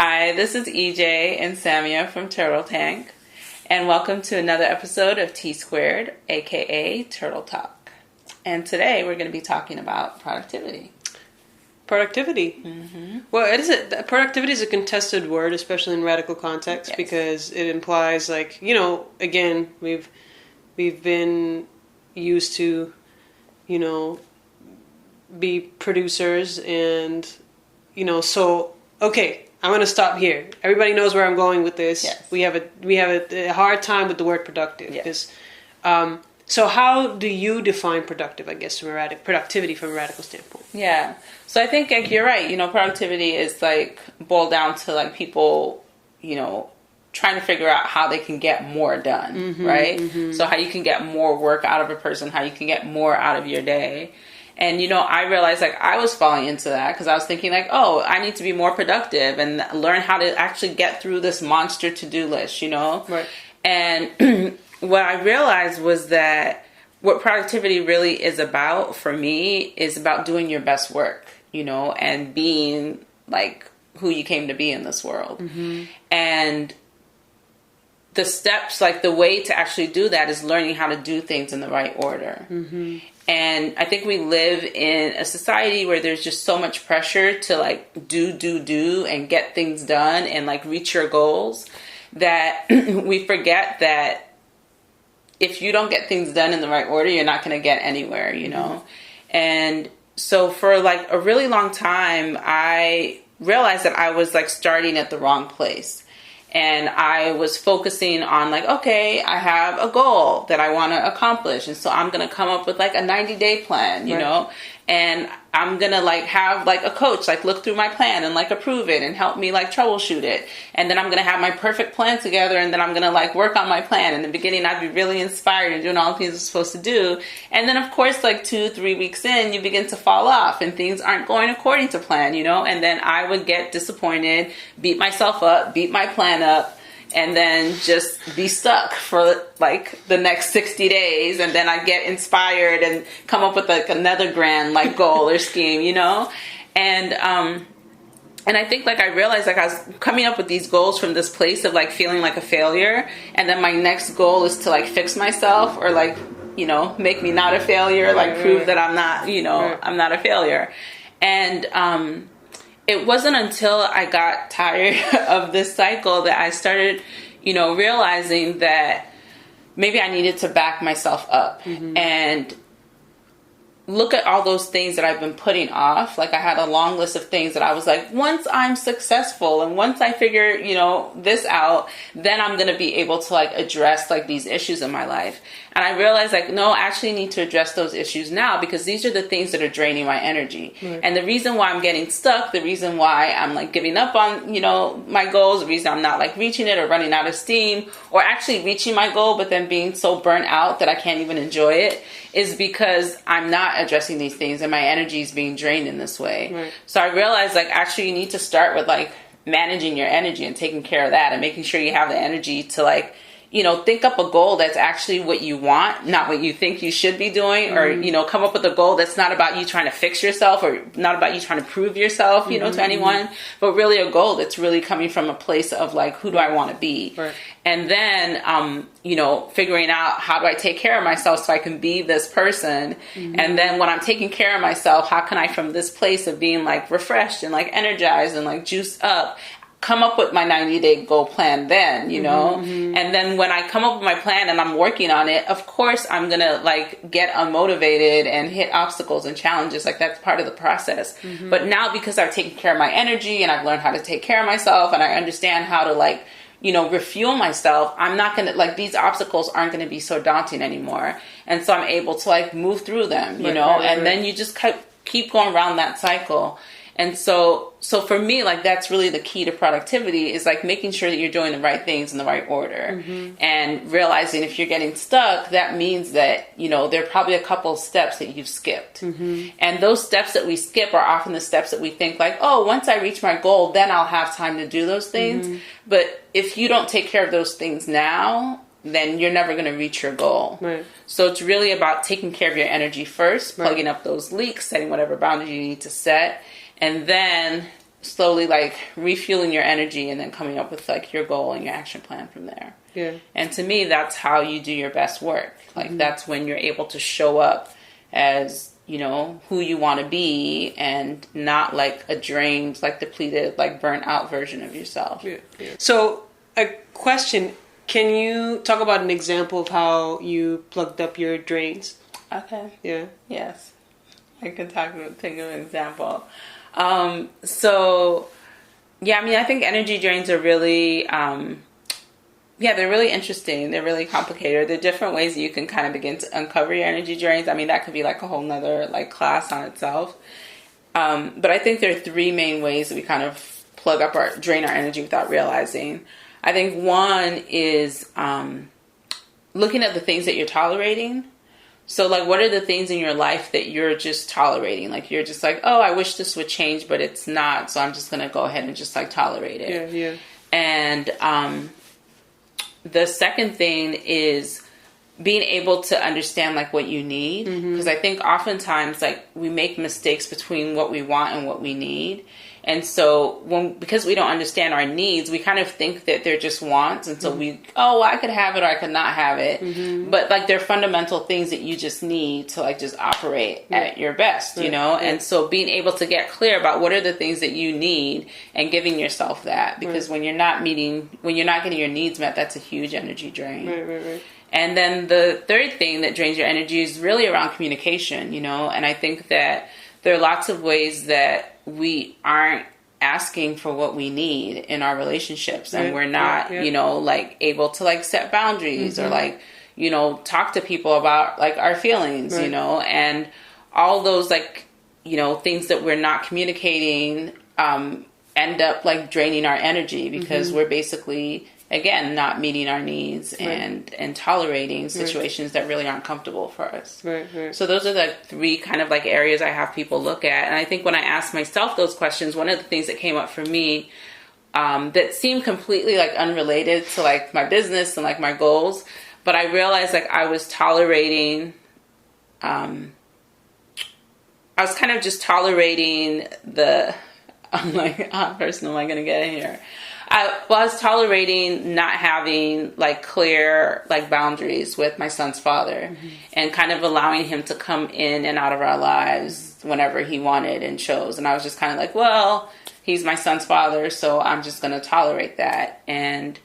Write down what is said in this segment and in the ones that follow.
Hi, this is EJ and Samia from Turtle Tank, and welcome to another episode of T Squared, aka Turtle Talk. And today we're going to be talking about productivity. Productivity. Mm-hmm. Well, productivity is a contested word, especially in radical context, because it implies, like, again, we've been used to, be producers, and so okay. I'm going to stop here. Everybody knows where I'm going with this. Yes. We have a hard time with the word productive. Yes. So how do you define productive, I guess, productivity from a radical standpoint? Yeah. So I think you're right. Productivity is boiled down to people, trying to figure out how they can get more done, right? Mm-hmm. So how you can get more work out of a person, how you can get more out of your day. And, I realized I was falling into that because I was thinking I need to be more productive and learn how to actually get through this monster to-do list, Right. And what I realized was that what productivity really is about for me is about doing your best work, and being who you came to be in this world. Mm-hmm. And the steps, the way to actually do that is learning how to do things in the right order. Mm-hmm. And I think we live in a society where there's just so much pressure to do and get things done and reach your goals that we forget that if you don't get things done in the right order, you're not going to get anywhere, Mm-hmm. And so for a really long time, I realized that I was starting at the wrong place. And I was focusing on okay, I have a goal that I want to accomplish. And so I'm going to come up with a 90-day plan, you know, and I'm going to have a coach, look through my plan and approve it and help me troubleshoot it. And then I'm going to have my perfect plan together. And then I'm going to work on my plan. In the beginning, I'd be really inspired and doing all the things I'm supposed to do. And then of course, 2-3 weeks in, you begin to fall off and things aren't going according to plan, and then I would get disappointed, beat myself up, beat my plan up, and then just be stuck for the next 60 days. And then I get inspired and come up with another grand goal or scheme, And I think I realized I was coming up with these goals from this place of feeling like a failure. And then my next goal is to fix myself or make me not a failure, prove that I'm not, I'm not a failure. And, it wasn't until I got tired of this cycle that I started, realizing that maybe I needed to back myself up and look at all those things that I've been putting off. I had a long list of things that I was once I'm successful and once I figure, this out, then I'm going to be able to address these issues in my life. And I realized no, I actually need to address those issues now because these are the things that are draining my energy. Right. And the reason why I'm getting stuck, the reason why I'm giving up on, my goals, the reason I'm not reaching it or running out of steam or actually reaching my goal, but then being so burnt out that I can't even enjoy it is because I'm not addressing these things and my energy is being drained in this way. Right. So I realized actually you need to start with managing your energy and taking care of that and making sure you have the energy to think up a goal that's actually what you want, not what you think you should be doing, or, come up with a goal that's not about you trying to fix yourself or not about you trying to prove yourself, to anyone, but really a goal that's really coming from a place of who do I want to be? Right. And then, figuring out how do I take care of myself so I can be this person. Mm-hmm. And then when I'm taking care of myself, how can I, from this place of being refreshed and energized and juiced up, come up with my 90-day goal plan then, Mm-hmm. And then when I come up with my plan and I'm working on it, of course I'm going to get unmotivated and hit obstacles and challenges. That's part of the process. Mm-hmm. But now because I've taken care of my energy and I've learned how to take care of myself and I understand how to refuel myself, I'm not going to, these obstacles aren't going to be so daunting anymore. And so I'm able to and then you just keep going around that cycle. And so for me, that's really the key to productivity is making sure that you're doing the right things in the right order. Mm-hmm. And realizing if you're getting stuck, that means that, there are probably a couple of steps that you've skipped. Mm-hmm. And those steps that we skip are often the steps that we think once I reach my goal, then I'll have time to do those things. Mm-hmm. But if you don't take care of those things now, then you're never going to reach your goal. Right. So it's really about taking care of your energy first, plugging up those leaks, setting whatever boundaries you need to set, and then slowly like refueling your energy and then coming up with like your goal and your action plan from there. Yeah. And to me, that's how you do your best work. Like that's when you're able to show up as, you know, who you want to be and not like a drained, like depleted, like burnt out version of yourself. Yeah. Yeah. So a question, can you talk about an example of how you plugged up your drains? Okay. Yeah. Yes. I can think of an example. So yeah, I mean, I think energy drains are really, they're really interesting. They're really complicated. There are different ways that you can kind of begin to uncover your energy drains. I mean, that could be like a whole nother like class on itself. But I think there are three main ways that we kind of drain our energy without realizing. I think one is looking at the things that you're tolerating. So like, what are the things in your life that you're just tolerating? Like, you're just like, oh, I wish this would change, but it's not. So I'm just going to go ahead and just like tolerate it. Yeah, yeah. And the second thing is being able to understand like what you need. Because I think oftentimes like we make mistakes between what we want and what we need. And so because we don't understand our needs, we kind of think that they're just wants. And so I could have it or I could not have it. But like they're fundamental things that you just need to like just operate at your best, you know? And so being able to get clear about what are the things that you need and giving yourself that. Because when you're not getting your needs met, that's a huge energy drain. Right. And then the third thing that drains your energy is really around communication, you know? And I think that there are lots of ways that we aren't asking for what we need in our relationships, and we're not, you know, like able to like set boundaries or like, you know, talk to people about like our feelings, you know, and all those like, you know, things that we're not communicating end up like draining our energy because we're basically, again, not meeting our needs and tolerating situations that really aren't comfortable for us. Right. So those are the three kind of like areas I have people look at. And I think when I asked myself those questions, one of the things that came up for me that seemed completely like unrelated to like my business and like my goals, but I realized like I was tolerating, I was kind of just tolerating I'm like, how personal am I going to get in here? I was tolerating not having like clear like boundaries with my son's father and kind of allowing him to come in and out of our lives whenever he wanted and chose. And I was just kind of like, well, he's my son's father, so I'm just going to tolerate that. And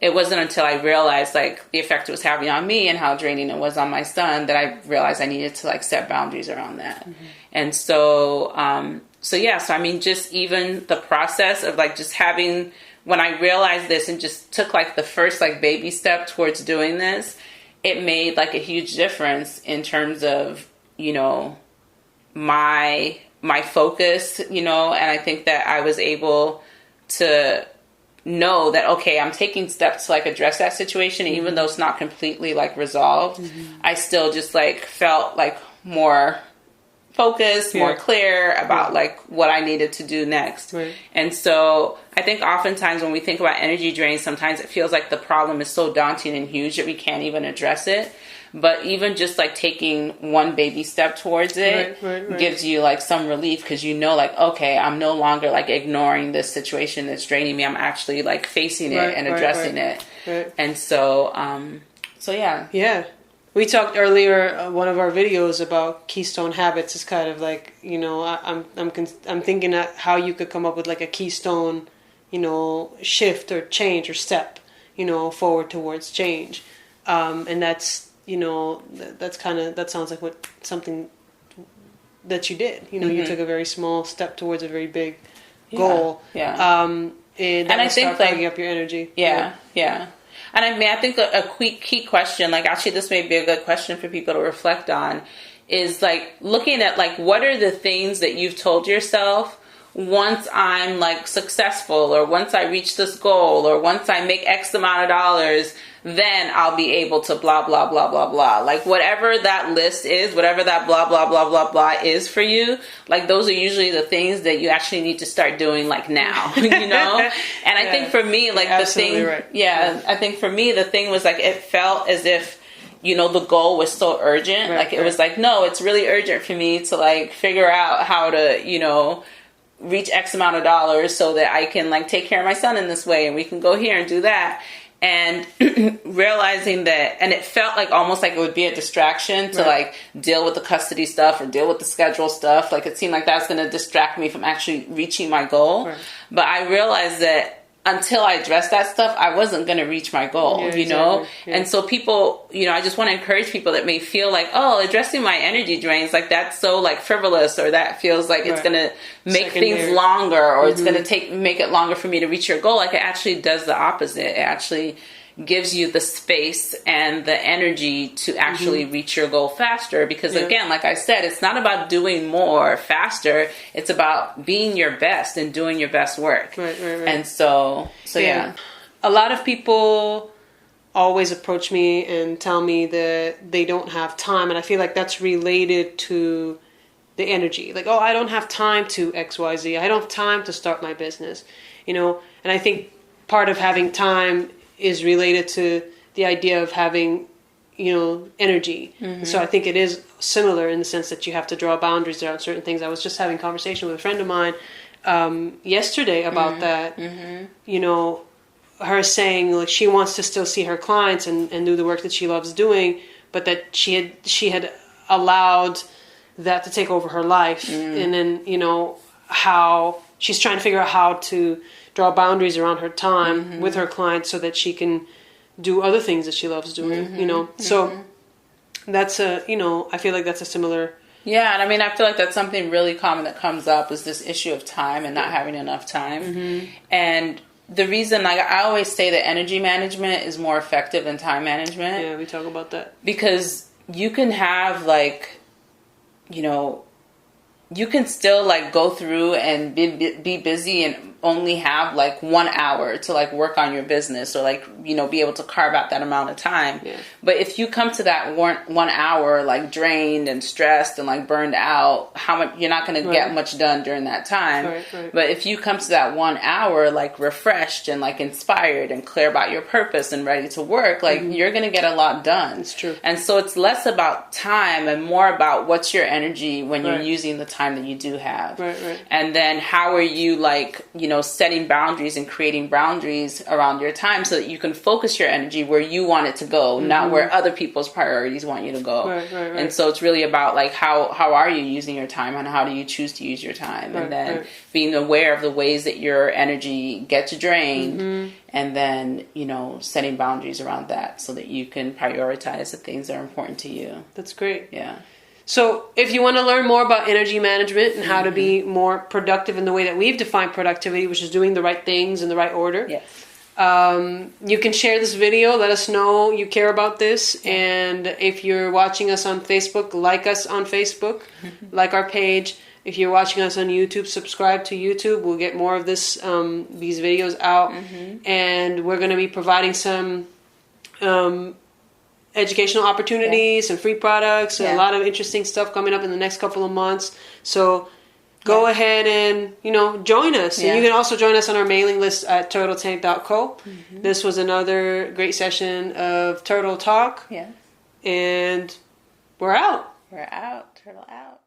it wasn't until I realized like the effect it was having on me and how draining it was on my son that I realized I needed to like set boundaries around that. And so I mean, just even the process of like just having, when I realized this and just took like the first like baby step towards doing this, it made like a huge difference in terms of, you know, my focus, you know, and I think that I was able to know that, okay, I'm taking steps to like address that situation. And even though it's not completely like resolved, I still just like felt like more focused, more clear about like what I needed to do next. And so I think oftentimes when we think about energy drains, sometimes it feels like the problem is so daunting and huge that we can't even address it. But even just like taking one baby step towards it gives you like some relief, because you know, like, okay, I'm no longer like ignoring this situation that's draining me. I'm actually like facing it and addressing it. And so, yeah. Yeah. We talked earlier, one of our videos about keystone habits is kind of like, you know, I'm thinking how you could come up with like a keystone, you know, shift or change or step, you know, forward towards change. And that's, you know, that sounds like something that you did. You know, you took a very small step towards a very big goal. And I think plugging up your energy. Yeah. And I mean, I think a key question, like actually this may be a good question for people to reflect on, is like looking at like, what are the things that you've told yourself, once I'm like successful, or once I reach this goal, or once I make X amount of dollars, then I'll be able to blah, blah, blah, blah, blah. Like whatever that list is, whatever that blah, blah, blah, blah, blah is for you, like those are usually the things that you actually need to start doing like now, you know? And I think for me, like the thing, I think for me, the thing was like, it felt as if, you know, the goal was so urgent. Like it was like, no, it's really urgent for me to like figure out how to, you know, reach X amount of dollars so that I can like take care of my son in this way, and we can go here and do that. And realizing that, and it felt like almost like it would be a distraction to like deal with the custody stuff or deal with the schedule stuff. Like it seemed like that's going to distract me from actually reaching my goal. Right. But I realized that until I addressed that stuff, I wasn't going to reach my goal, you know? Yeah. And so people, you know, I just want to encourage people that may feel like, oh, addressing my energy drains, like that's so like frivolous, or that feels like it's going to make things longer, or it's going to make it longer for me to reach your goal. Like it actually does the opposite. It actually gives you the space and the energy to actually reach your goal faster. Because again, like I said, it's not about doing more faster. It's about being your best and doing your best work. Right. And so yeah. A lot of people always approach me and tell me that they don't have time. And I feel like that's related to the energy. Like, oh, I don't have time to XYZ. I don't have time to start my business, you know? And I think part of having time is related to the idea of having, you know, energy. So I think it is similar in the sense that you have to draw boundaries around certain things. I was just having a conversation with a friend of mine yesterday about that. You know, her saying like she wants to still see her clients and do the work that she loves doing, but that she had allowed that to take over her life. And then, you know, how she's trying to figure out how to draw boundaries around her time with her clients so that she can do other things that she loves doing, you know? So that's you know, I feel like that's a similar... Yeah, and I mean, I feel like that's something really common that comes up is this issue of time and not having enough time. And the reason, like, I always say that energy management is more effective than time management. Yeah, we talk about that. Because you can have, like, you know, you can still like go through and be busy and only have like 1 hour to like work on your business, or like, you know, be able to carve out that amount of time. But if you come to that 1 hour like drained and stressed and like burned out, how much you're not going to get much done during that time. But if you come to that 1 hour like refreshed and like inspired and clear about your purpose and ready to work, like you're going to get a lot done. It's true. And so it's less about time and more about what's your energy when you're using the time that you do have. And then how are you like, you know, setting boundaries and creating boundaries around your time so that you can focus your energy where you want it to go, not where other people's priorities want you to go. And so it's really about like how are you using your time and how do you choose to use your time, and then being aware of the ways that your energy gets drained, and then, you know, setting boundaries around that so that you can prioritize the things that are important to you. That's great. Yeah. So if you want to learn more about energy management and how to be more productive in the way that we've defined productivity, which is doing the right things in the right order, you can share this video. Let us know you care about this. And if you're watching us on Facebook, like us on Facebook, like our page. If you're watching us on YouTube, subscribe to YouTube. We'll get more of this, these videos out. And we're going to be providing some... educational opportunities and free products and a lot of interesting stuff coming up in the next couple of months. So go ahead and, you know, join us. And you can also join us on our mailing list at turtletank.co. This was another great session of Turtle Talk. And we're out. We're out. Turtle out.